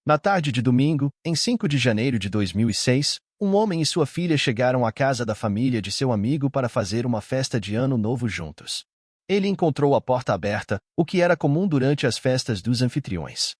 Na tarde de domingo, em 5 de janeiro de 2006, um homem e sua filha chegaram à casa da família de seu amigo para fazer uma festa de Ano Novo juntos. Ele encontrou a porta aberta, o que era comum durante as festas dos anfitriões.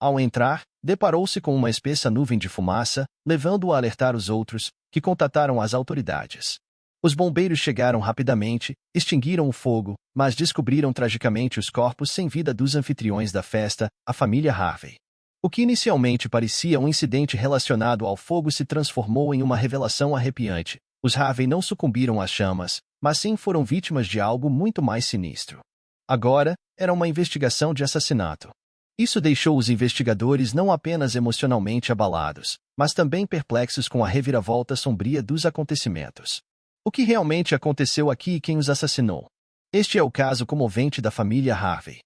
Ao entrar, deparou-se com uma espessa nuvem de fumaça, levando-o a alertar os outros, que contataram as autoridades. Os bombeiros chegaram rapidamente, extinguiram o fogo, mas descobriram tragicamente os corpos sem vida dos anfitriões da festa, a família Harvey. O que inicialmente parecia um incidente relacionado ao fogo se transformou em uma revelação arrepiante. Os Harvey não sucumbiram às chamas, mas sim foram vítimas de algo muito mais sinistro. Agora, era uma investigação de assassinato. Isso deixou os investigadores não apenas emocionalmente abalados, mas também perplexos com a reviravolta sombria dos acontecimentos. O que realmente aconteceu aqui e quem os assassinou? Este é o caso comovente da família Harvey.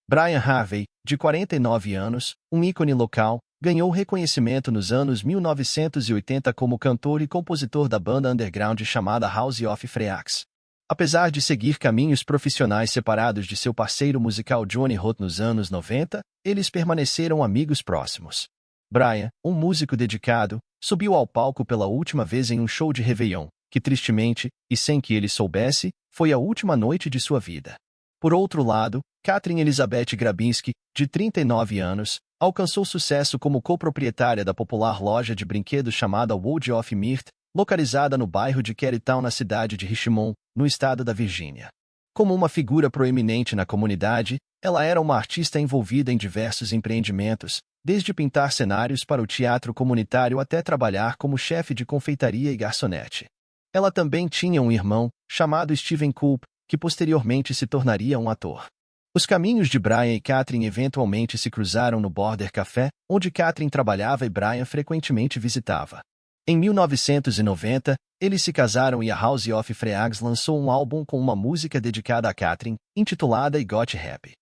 Brian Harvey, de 49 anos, um ícone local, ganhou reconhecimento nos anos 1980 como cantor e compositor da banda underground chamada House of Freaks. Apesar de seguir caminhos profissionais separados de seu parceiro musical Johnny Roth nos anos 90, eles permaneceram amigos próximos. Brian, um músico dedicado, subiu ao palco pela última vez em um show de Réveillon, que tristemente, e sem que ele soubesse, foi a última noite de sua vida. Por outro lado, Katrin Elizabeth Grabinski, de 39 anos, alcançou sucesso como coproprietária da popular loja de brinquedos chamada World of Mirth, localizada no bairro de Carytown na cidade de Richmond, no estado da Virgínia. Como uma figura proeminente na comunidade, ela era uma artista envolvida em diversos empreendimentos, desde pintar cenários para o teatro comunitário até trabalhar como chefe de confeitaria e garçonete. Ela também tinha um irmão, chamado Steven Culp, que posteriormente se tornaria um ator. Os caminhos de Brian e Katrin eventualmente se cruzaram no Border Café, onde Katrin trabalhava e Brian frequentemente visitava. Em 1990, eles se casaram e a House of Freaks lançou um álbum com uma música dedicada a Katrin, intitulada I Got Happy.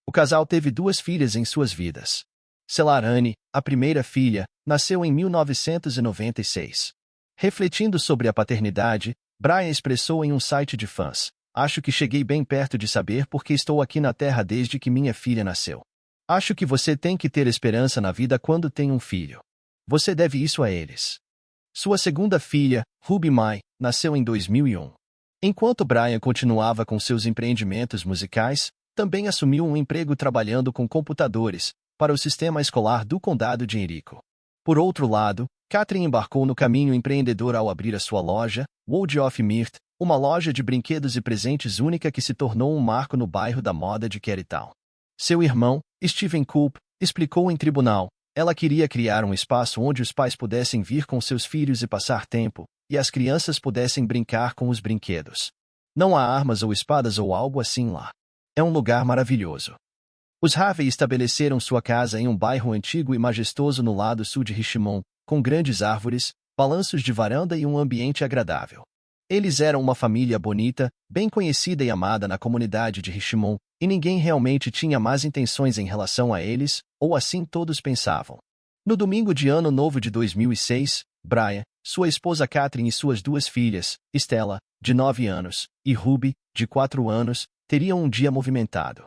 O casal teve 2 filhas em suas vidas. Celarane, a primeira filha, nasceu em 1996. Refletindo sobre a paternidade, Brian expressou em um site de fãs: "Acho que cheguei bem perto de saber porque estou aqui na Terra desde que minha filha nasceu. Acho que você tem que ter esperança na vida quando tem um filho. Você deve isso a eles." Sua segunda filha, Ruby Mai, nasceu em 2001. Enquanto Brian continuava com seus empreendimentos musicais, também assumiu um emprego trabalhando com computadores para o sistema escolar do Condado de Henrico. Por outro lado, Katrin embarcou no caminho empreendedor ao abrir a sua loja, World of Mirth, uma loja de brinquedos e presentes única que se tornou um marco no bairro da moda de Carytown. Seu irmão, Steven Culp, explicou em tribunal: ela queria criar um espaço onde os pais pudessem vir com seus filhos e passar tempo, e as crianças pudessem brincar com os brinquedos. Não há armas ou espadas ou algo assim lá. É um lugar maravilhoso. Os Harvey estabeleceram sua casa em um bairro antigo e majestoso no lado sul de Richmond, com grandes árvores, balanços de varanda e um ambiente agradável. Eles eram uma família bonita, bem conhecida e amada na comunidade de Richmond, e ninguém realmente tinha más intenções em relação a eles, ou assim todos pensavam. No domingo de Ano Novo de 2006, Brian, sua esposa Katrin e suas 2 filhas, Stella, de 9 anos, e Ruby, de 4 anos, teriam um dia movimentado.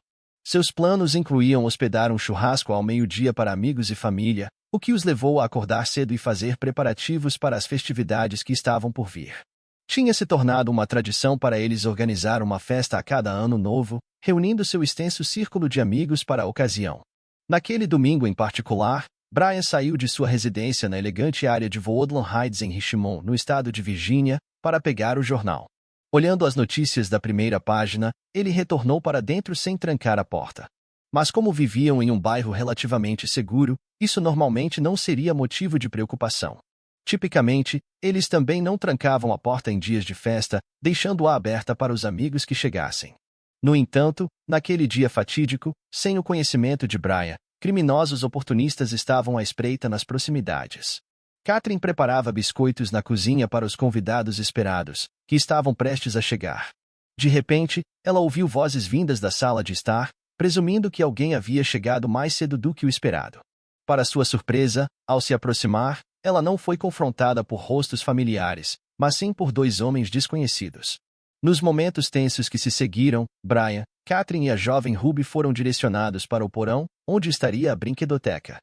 Seus planos incluíam hospedar um churrasco ao meio-dia para amigos e família, o que os levou a acordar cedo e fazer preparativos para as festividades que estavam por vir. Tinha se tornado uma tradição para eles organizar uma festa a cada ano novo, reunindo seu extenso círculo de amigos para a ocasião. Naquele domingo em particular, Brian saiu de sua residência na elegante área de Woodland Heights em Richmond, no estado de Virgínia, para pegar o jornal. Olhando as notícias da primeira página, ele retornou para dentro sem trancar a porta. Mas como viviam em um bairro relativamente seguro, isso normalmente não seria motivo de preocupação. Tipicamente, eles também não trancavam a porta em dias de festa, deixando-a aberta para os amigos que chegassem. No entanto, naquele dia fatídico, sem o conhecimento de Brian, criminosos oportunistas estavam à espreita nas proximidades. Katrin preparava biscoitos na cozinha para os convidados esperados, que estavam prestes a chegar. De repente, ela ouviu vozes vindas da sala de estar, presumindo que alguém havia chegado mais cedo do que o esperado. Para sua surpresa, ao se aproximar, ela não foi confrontada por rostos familiares, mas sim por 2 homens desconhecidos. Nos momentos tensos que se seguiram, Brian, Katrin e a jovem Ruby foram direcionados para o porão, onde estaria a brinquedoteca.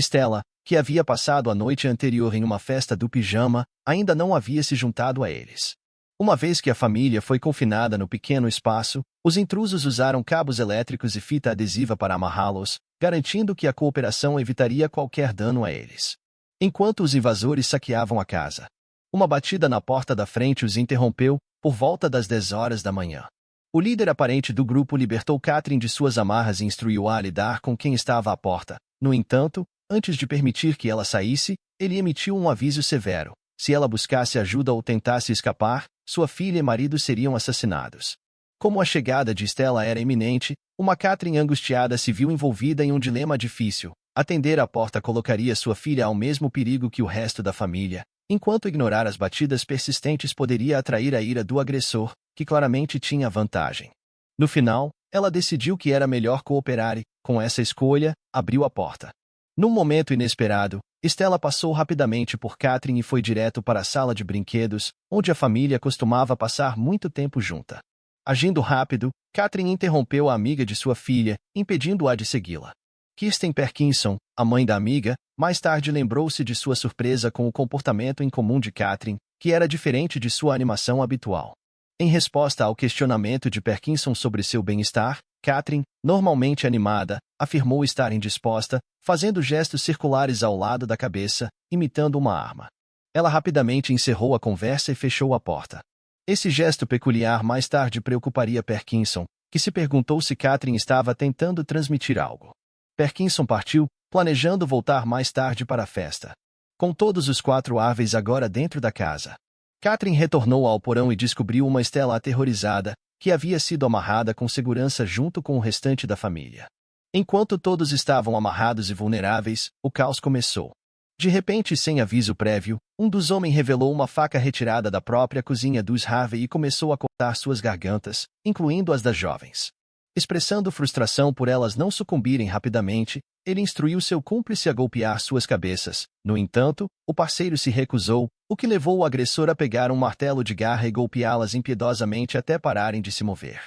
Stella, que havia passado a noite anterior em uma festa do pijama, ainda não havia se juntado a eles. Uma vez que a família foi confinada no pequeno espaço, os intrusos usaram cabos elétricos e fita adesiva para amarrá-los, garantindo que a cooperação evitaria qualquer dano a eles. Enquanto os invasores saqueavam a casa, uma batida na porta da frente os interrompeu, por volta das 10 horas da manhã. O líder aparente do grupo libertou Catherine de suas amarras e instruiu-a a lidar com quem estava à porta. No entanto, antes de permitir que ela saísse, ele emitiu um aviso severo. Se ela buscasse ajuda ou tentasse escapar, sua filha e marido seriam assassinados. Como a chegada de Stella era iminente, uma Catherine angustiada se viu envolvida em um dilema difícil. Atender à porta colocaria sua filha ao mesmo perigo que o resto da família, enquanto ignorar as batidas persistentes poderia atrair a ira do agressor, que claramente tinha vantagem. No final, ela decidiu que era melhor cooperar e, com essa escolha, abriu a porta. Num momento inesperado, Stella passou rapidamente por Catherine e foi direto para a sala de brinquedos, onde a família costumava passar muito tempo junta. Agindo rápido, Catherine interrompeu a amiga de sua filha, impedindo-a de segui-la. Kirsten Perkinson, a mãe da amiga, mais tarde lembrou-se de sua surpresa com o comportamento incomum de Catherine, que era diferente de sua animação habitual. Em resposta ao questionamento de Perkinson sobre seu bem-estar, Catherine, normalmente animada, afirmou estar indisposta, fazendo gestos circulares ao lado da cabeça, imitando uma arma. Ela rapidamente encerrou a conversa e fechou a porta. Esse gesto peculiar mais tarde preocuparia Perkinson, que se perguntou se Catherine estava tentando transmitir algo. Perkinson partiu, planejando voltar mais tarde para a festa. Com todos os 4 árvores agora dentro da casa, Catherine retornou ao porão e descobriu uma Stella aterrorizada, que havia sido amarrada com segurança junto com o restante da família. Enquanto todos estavam amarrados e vulneráveis, o caos começou. De repente, sem aviso prévio, um dos homens revelou uma faca retirada da própria cozinha dos Harvey e começou a cortar suas gargantas, incluindo as das jovens. Expressando frustração por elas não sucumbirem rapidamente, ele instruiu seu cúmplice a golpear suas cabeças. No entanto, o parceiro se recusou, o que levou o agressor a pegar um martelo de garra e golpeá-las impiedosamente até pararem de se mover.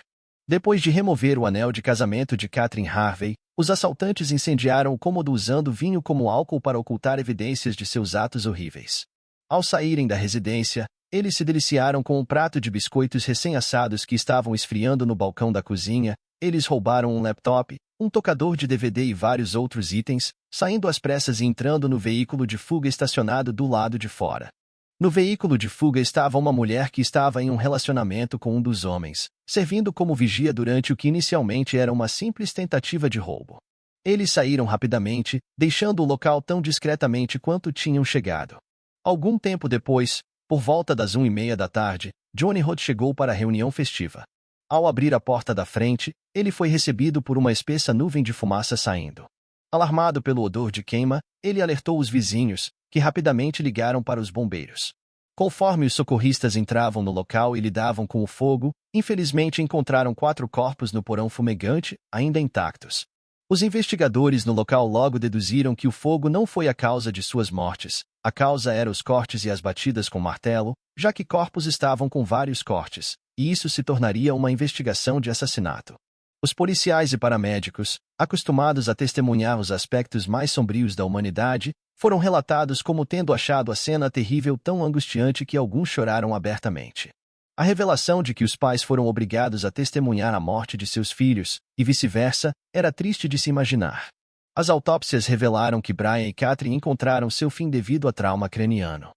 Depois de remover o anel de casamento de Catherine Harvey, os assaltantes incendiaram o cômodo usando vinho como álcool para ocultar evidências de seus atos horríveis. Ao saírem da residência, eles se deliciaram com um prato de biscoitos recém-assados que estavam esfriando no balcão da cozinha. Eles roubaram um laptop, um tocador de DVD e vários outros itens, saindo às pressas e entrando no veículo de fuga estacionado do lado de fora. No veículo de fuga estava uma mulher que estava em um relacionamento com um dos homens, servindo como vigia durante o que inicialmente era uma simples tentativa de roubo. Eles saíram rapidamente, deixando o local tão discretamente quanto tinham chegado. Algum tempo depois, por volta das 1:30 da tarde, Johnny Rod chegou para a reunião festiva. Ao abrir a porta da frente, ele foi recebido por uma espessa nuvem de fumaça saindo. Alarmado pelo odor de queima, ele alertou os vizinhos, que rapidamente ligaram para os bombeiros. Conforme os socorristas entravam no local e lidavam com o fogo, infelizmente encontraram 4 corpos no porão fumegante, ainda intactos. Os investigadores no local logo deduziram que o fogo não foi a causa de suas mortes. A causa era os cortes e as batidas com martelo, já que corpos estavam com vários cortes, e isso se tornaria uma investigação de assassinato. Os policiais e paramédicos, acostumados a testemunhar os aspectos mais sombrios da humanidade, foram relatados como tendo achado a cena terrível tão angustiante que alguns choraram abertamente. A revelação de que os pais foram obrigados a testemunhar a morte de seus filhos, e vice-versa, era triste de se imaginar. As autópsias revelaram que Brian e Catherine encontraram seu fim devido a trauma craniano.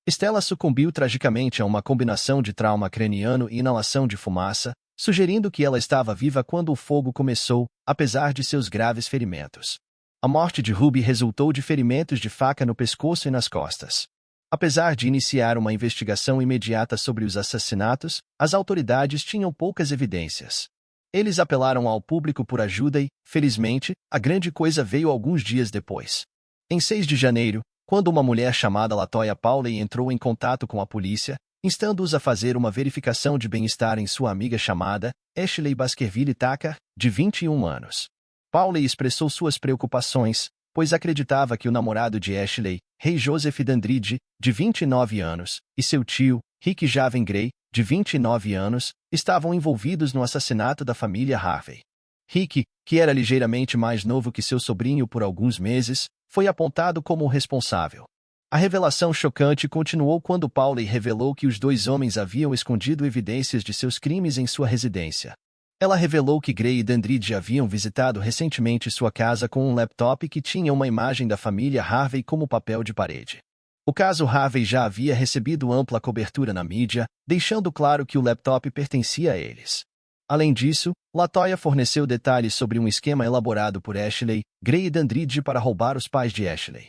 Stella sucumbiu tragicamente a uma combinação de trauma craniano e inalação de fumaça, sugerindo que ela estava viva quando o fogo começou, apesar de seus graves ferimentos. A morte de Ruby resultou de ferimentos de faca no pescoço e nas costas. Apesar de iniciar uma investigação imediata sobre os assassinatos, as autoridades tinham poucas evidências. Eles apelaram ao público por ajuda e, felizmente, a grande coisa veio alguns dias depois. Em 6 de janeiro, quando uma mulher chamada Latoya Pauley entrou em contato com a polícia, instando-os a fazer uma verificação de bem-estar em sua amiga chamada Ashley Baskerville Tucker, de 21 anos. Pauley expressou suas preocupações, pois acreditava que o namorado de Ashley, Ray Joseph Dandridge, de 29 anos, e seu tio, Rick Javen Gray, de 29 anos, estavam envolvidos no assassinato da família Harvey. Rick, que era ligeiramente mais novo que seu sobrinho por alguns meses, foi apontado como o responsável. A revelação chocante continuou quando Pauley revelou que os dois homens haviam escondido evidências de seus crimes em sua residência. Ela revelou que Gray e Dandridge haviam visitado recentemente sua casa com um laptop que tinha uma imagem da família Harvey como papel de parede. O caso Harvey já havia recebido ampla cobertura na mídia, deixando claro que o laptop pertencia a eles. Além disso, LaToya forneceu detalhes sobre um esquema elaborado por Ashley, Gray e Dandridge para roubar os pais de Ashley.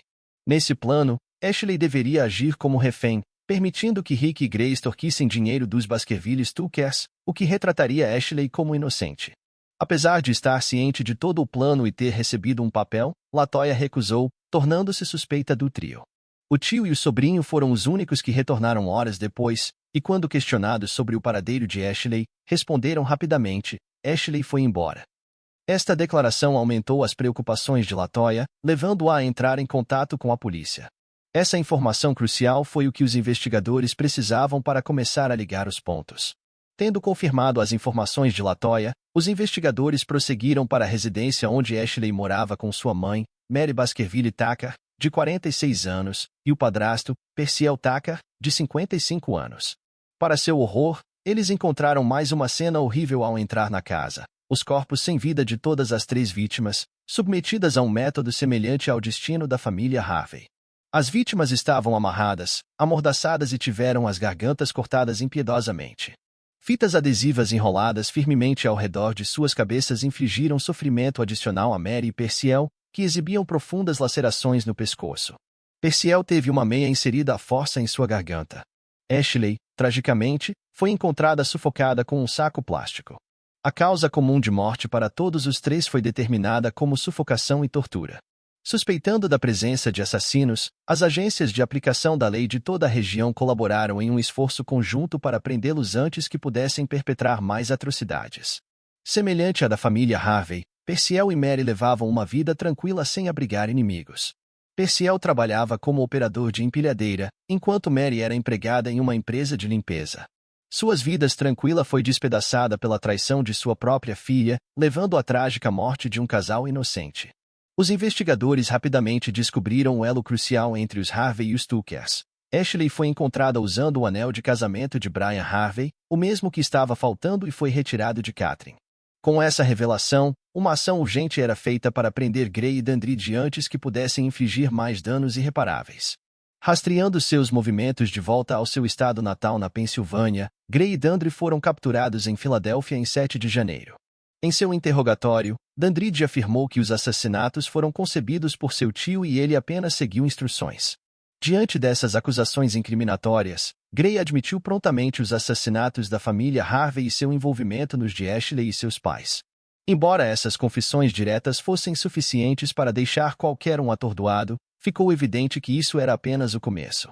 Nesse plano, Ashley deveria agir como refém, permitindo que Rick e Gray extorquissem dinheiro dos Baskerville Stookers, o que retrataria Ashley como inocente. Apesar de estar ciente de todo o plano e ter recebido um papel, LaToya recusou, tornando-se suspeita do trio. O tio e o sobrinho foram os únicos que retornaram horas depois, e quando questionados sobre o paradeiro de Ashley, responderam rapidamente: Ashley foi embora. Esta declaração aumentou as preocupações de LaToya, levando-a a entrar em contato com a polícia. Essa informação crucial foi o que os investigadores precisavam para começar a ligar os pontos. Tendo confirmado as informações de LaToya, os investigadores prosseguiram para a residência onde Ashley morava com sua mãe, Mary Baskerville Tucker, de 46 anos, e o padrasto, Perciel Tucker, de 55 anos. Para seu horror, eles encontraram mais uma cena horrível ao entrar na casa: os corpos sem vida de todas as 3 vítimas, submetidas a um método semelhante ao destino da família Harvey. As vítimas estavam amarradas, amordaçadas e tiveram as gargantas cortadas impiedosamente. Fitas adesivas enroladas firmemente ao redor de suas cabeças infligiram sofrimento adicional a Mary e Perciel, que exibiam profundas lacerações no pescoço. Perciel teve uma meia inserida à força em sua garganta. Ashley, tragicamente, foi encontrada sufocada com um saco plástico. A causa comum de morte para todos os 3 foi determinada como sufocação e tortura. Suspeitando da presença de assassinos, as agências de aplicação da lei de toda a região colaboraram em um esforço conjunto para prendê-los antes que pudessem perpetrar mais atrocidades. Semelhante à da família Harvey, Perciel e Mary levavam uma vida tranquila sem abrigar inimigos. Perciel trabalhava como operador de empilhadeira, enquanto Mary era empregada em uma empresa de limpeza. Suas vidas tranquila foi despedaçada pela traição de sua própria filha, levando à trágica morte de um casal inocente. Os investigadores rapidamente descobriram o elo crucial entre os Harvey e os Tuckers. Ashley foi encontrada usando o anel de casamento de Brian Harvey, o mesmo que estava faltando e foi retirado de Catherine. Com essa revelação, uma ação urgente era feita para prender Gray e Dandridge antes que pudessem infligir mais danos irreparáveis. Rastreando seus movimentos de volta ao seu estado natal na Pensilvânia, Gray e Dandridge foram capturados em Filadélfia em 7 de janeiro. Em seu interrogatório, Dandridge afirmou que os assassinatos foram concebidos por seu tio e ele apenas seguiu instruções. Diante dessas acusações incriminatórias, Gray admitiu prontamente os assassinatos da família Harvey e seu envolvimento nos de Ashley e seus pais. Embora essas confissões diretas fossem suficientes para deixar qualquer um atordoado, ficou evidente que isso era apenas o começo.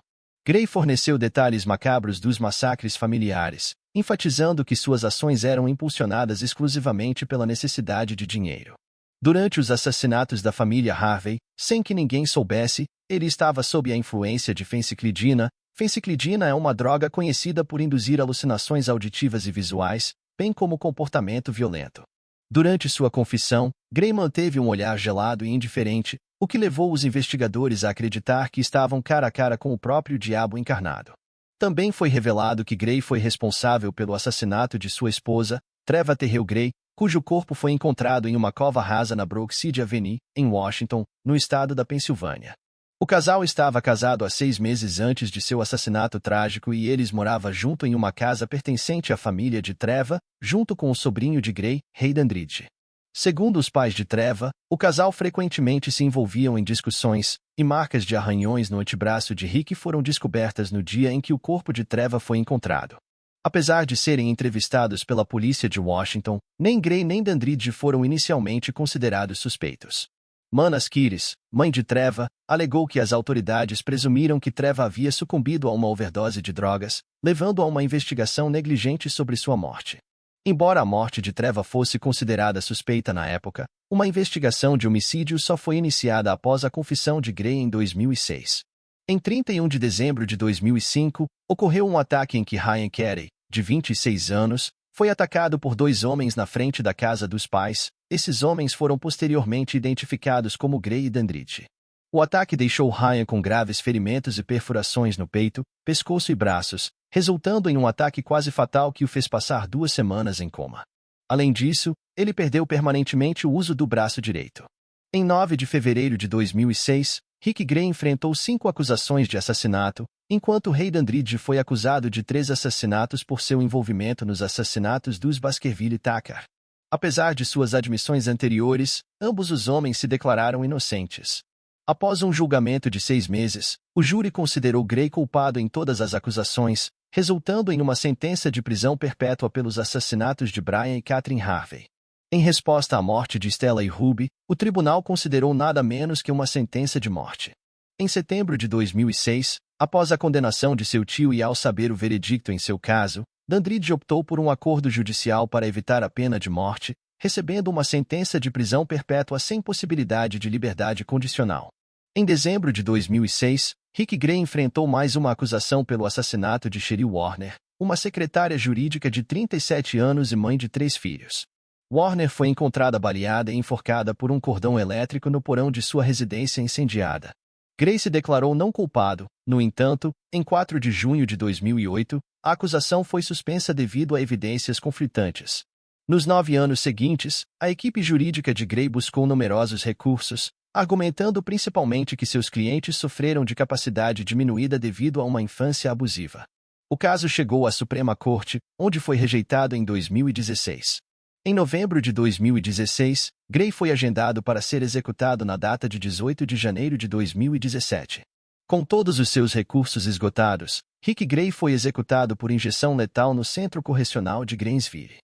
Gray forneceu detalhes macabros dos massacres familiares, enfatizando que suas ações eram impulsionadas exclusivamente pela necessidade de dinheiro. Durante os assassinatos da família Harvey, sem que ninguém soubesse, ele estava sob a influência de fenciclidina. Fenciclidina é uma droga conhecida por induzir alucinações auditivas e visuais, bem como comportamento violento. Durante sua confissão, Gray manteve um olhar gelado e indiferente, o que levou os investigadores a acreditar que estavam cara a cara com o próprio diabo encarnado. Também foi revelado que Gray foi responsável pelo assassinato de sua esposa, Treva Terrell Gray, cujo corpo foi encontrado em uma cova rasa na Brookside Avenue, em Washington, no estado da Pensilvânia. O casal estava casado há 6 meses antes de seu assassinato trágico e eles moravam junto em uma casa pertencente à família de Treva, junto com o sobrinho de Gray, Ray Dandridge. Segundo os pais de Treva, o casal frequentemente se envolviam em discussões, e marcas de arranhões no antebraço de Rick foram descobertas no dia em que o corpo de Treva foi encontrado. Apesar de serem entrevistados pela polícia de Washington, nem Gray nem Dandridge foram inicialmente considerados suspeitos. Manas Kiris, mãe de Treva, alegou que as autoridades presumiram que Treva havia sucumbido a uma overdose de drogas, levando a uma investigação negligente sobre sua morte. Embora a morte de Treva fosse considerada suspeita na época, uma investigação de homicídio só foi iniciada após a confissão de Gray em 2006. Em 31 de dezembro de 2005, ocorreu um ataque em que Ryan Carey, de 26 anos, foi atacado por 2 homens na frente da casa dos pais. Esses homens foram posteriormente identificados como Gray e Dandridge. O ataque deixou Ryan com graves ferimentos e perfurações no peito, pescoço e braços, resultando em um ataque quase fatal que o fez passar 2 semanas em coma. Além disso, ele perdeu permanentemente o uso do braço direito. Em 9 de fevereiro de 2006, Rick Gray enfrentou 5 acusações de assassinato, enquanto Hayden Reed foi acusado de 3 assassinatos por seu envolvimento nos assassinatos dos Baskerville e Tucker. Apesar de suas admissões anteriores, ambos os homens se declararam inocentes. Após um julgamento de 6 meses, o júri considerou Gray culpado em todas as acusações, resultando em uma sentença de prisão perpétua pelos assassinatos de Brian e Catherine Harvey. Em resposta à morte de Stella e Ruby, o tribunal considerou nada menos que uma sentença de morte. Em setembro de 2006, após a condenação de seu tio e ao saber o veredicto em seu caso, Dandridge optou por um acordo judicial para evitar a pena de morte, recebendo uma sentença de prisão perpétua sem possibilidade de liberdade condicional. Em dezembro de 2006, Rick Gray enfrentou mais uma acusação pelo assassinato de Cheryl Warner, uma secretária jurídica de 37 anos e mãe de 3 filhos. Warner foi encontrada baleada e enforcada por um cordão elétrico no porão de sua residência incendiada. Gray se declarou não culpado. No entanto, em 4 de junho de 2008, a acusação foi suspensa devido a evidências conflitantes. Nos 9 anos seguintes, a equipe jurídica de Gray buscou numerosos recursos, argumentando principalmente que seus clientes sofreram de capacidade diminuída devido a uma infância abusiva. O caso chegou à Suprema Corte, onde foi rejeitado em 2016. Em novembro de 2016, Gray foi agendado para ser executado na data de 18 de janeiro de 2017. Com todos os seus recursos esgotados, Rick Gray foi executado por injeção letal no Centro Correcional de Gainesville.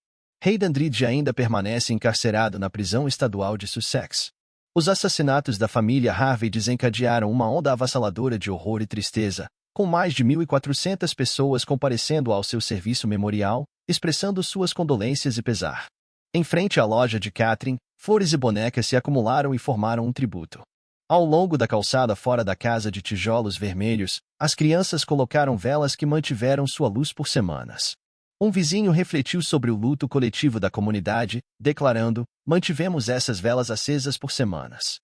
Hayden Reed ainda permanece encarcerado na prisão estadual de Sussex. Os assassinatos da família Harvey desencadearam uma onda avassaladora de horror e tristeza, com mais de 1.400 pessoas comparecendo ao seu serviço memorial, expressando suas condolências e pesar. Em frente à loja de Catherine, flores e bonecas se acumularam e formaram um tributo. Ao longo da calçada fora da casa de tijolos vermelhos, as crianças colocaram velas que mantiveram sua luz por semanas. Um vizinho refletiu sobre o luto coletivo da comunidade, declarando: "Mantivemos essas velas acesas por semanas."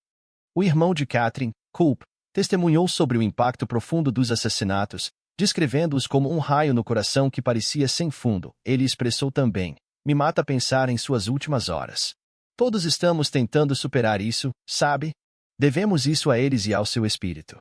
O irmão de Catherine, Coop, testemunhou sobre o impacto profundo dos assassinatos, descrevendo-os como um raio no coração que parecia sem fundo. Ele expressou também: "Me mata pensar em suas últimas horas. Todos estamos tentando superar isso, sabe? Devemos isso a eles e ao seu espírito."